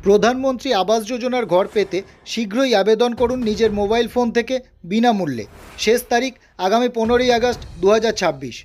প্রধানমন্ত্রী আবাস যোজনার ঘর পেতে শীঘ্রই আবেদন করুন নিজের মোবাইল ফোন থেকে বিনামূল্যে। শেষ তারিখ আগামী 15ই আগস্ট 2026।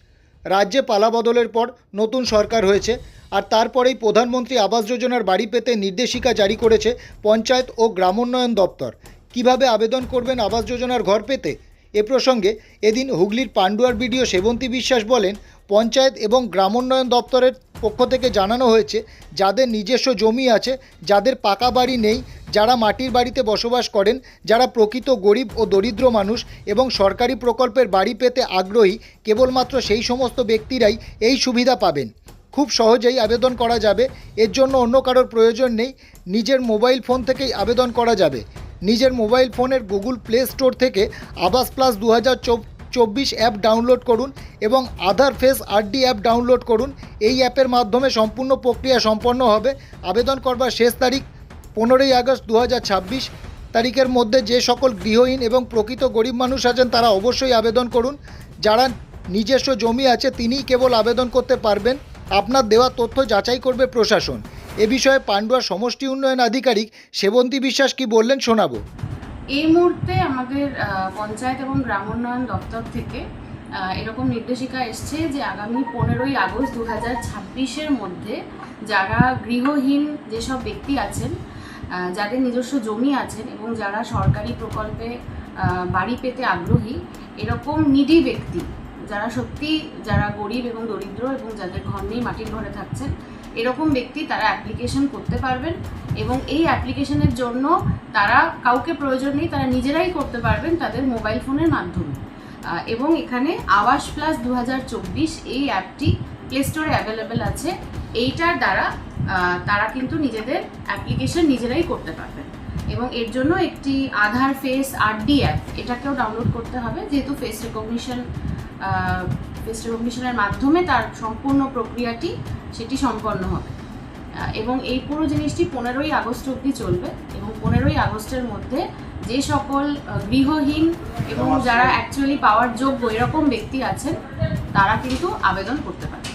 রাজ্যে পালাবদলের পর নতুন সরকার হয়েছে, আর তারপরেই প্রধানমন্ত্রী আবাস যোজনার বাড়ি পেতে নির্দেশিকা জারি করেছে পঞ্চায়েত ও গ্রামোন্নয়ন দপ্তর। কিভাবে আবেদন করবেন আবাস যোজনার ঘর পেতে, এ প্রসঙ্গে এদিন হুগলির পান্ডুয়ার বিডিও সেবন্তী বিশ্বাস বলেন, পঞ্চায়েত এবং গ্রামোন্নয়ন দপ্তরের পক্ষ থেকে জানানো হয়েছে, যাদের নিজস্ব জমি আছে, যাদের পাকা বাড়ি নেই, যারা মাটির বাড়িতে বসবাস করেন, যারা প্রকৃত গরিব ও দরিদ্র মানুষ এবং সরকারি প্রকল্পের বাড়ি পেতে আগ্রহী, কেবলমাত্র সেই সমস্ত ব্যক্তিরাই এই সুবিধা পাবেন। খুব সহজেই আবেদন করা যাবে। এর জন্য অন্য কারোর প্রয়োজন নেই। নিজের মোবাইল ফোন থেকেই আবেদন করা যাবে। নিজের মোবাইল ফোনের গুগল প্লে স্টোর থেকে আবাস প্লাস 2024 অ্যাপ ডাউনলোড করুন এবং আধার ফেস আরডি অ্যাপ ডাউনলোড করুন। এই অ্যাপের মাধ্যমে সম্পূর্ণ প্রক্রিয়া সম্পন্ন হবে। আবেদন করবার শেষ তারিখ 15ই আগস্ট 2026 তারিখের মধ্যে যে সকল গৃহহীন এবং প্রকৃত গরিব মানুষ আছেন তারা অবশ্যই আবেদন করুন। যারা নিজস্ব জমি আছে তিনিই কেবল আবেদন করতে পারবেন। আপনার দেওয়া তথ্য যাচাই করবে প্রশাসন। এ বিষয়ে পান্ডুয়া সমষ্টি উন্নয়ন আধিকারিক সেবন্তী বিশ্বাস কি বললেন শোনাবো। এই মুহূর্তে আমাদের পঞ্চায়েত এবং গ্রামোন্নয়ন দপ্তর থেকে এরকম নির্দেশিকা এসছে যে আগামী 15ই আগস্ট 2026-এর মধ্যে যারা গৃহহীন যেসব ব্যক্তি আছেন, যাদের নিজস্ব জমি আছেন এবং যারা সরকারি প্রকল্পে বাড়ি পেতে আগ্রহী, এরকম নিডি ব্যক্তি যারা গরিব এবং দরিদ্র এবং যাদের ঘর নেই, মাটির ঘরে থাকছেন, এরকম ব্যক্তি তারা অ্যাপ্লিকেশন করতে পারবেন এবং এই অ্যাপ্লিকেশনের জন্য তারা কাউকে প্রয়োজন নেই, তারা নিজেরাই করতে পারবেন তাদের মোবাইল ফোনের মাধ্যমে। এবং এখানে আবাস প্লাস 2024 এই অ্যাপটি প্লে স্টোরে অ্যাভেলেবেল আছে। এইটার দ্বারা তারা কিন্তু নিজেদের অ্যাপ্লিকেশন নিজেরাই করতে পারবেন এবং এর জন্য একটি আধার ফেস আরডি অ্যাপ এটাকেও ডাউনলোড করতে হবে, যেহেতু ফেস রেকগনিশনের মাধ্যমে তার সম্পূর্ণ প্রক্রিয়াটি সেটি সম্পন্ন হবে। এবং এই পুরো জিনিসটি 15ই আগস্ট অবধি চলবে এবং 15ই আগস্টের মধ্যে যে সকল গৃহহীন এবং যারা অ্যাকচুয়ালি পাওয়ার যোগ্য এরকম ব্যক্তি আছেন তারা কিন্তু আবেদন করতে পারে।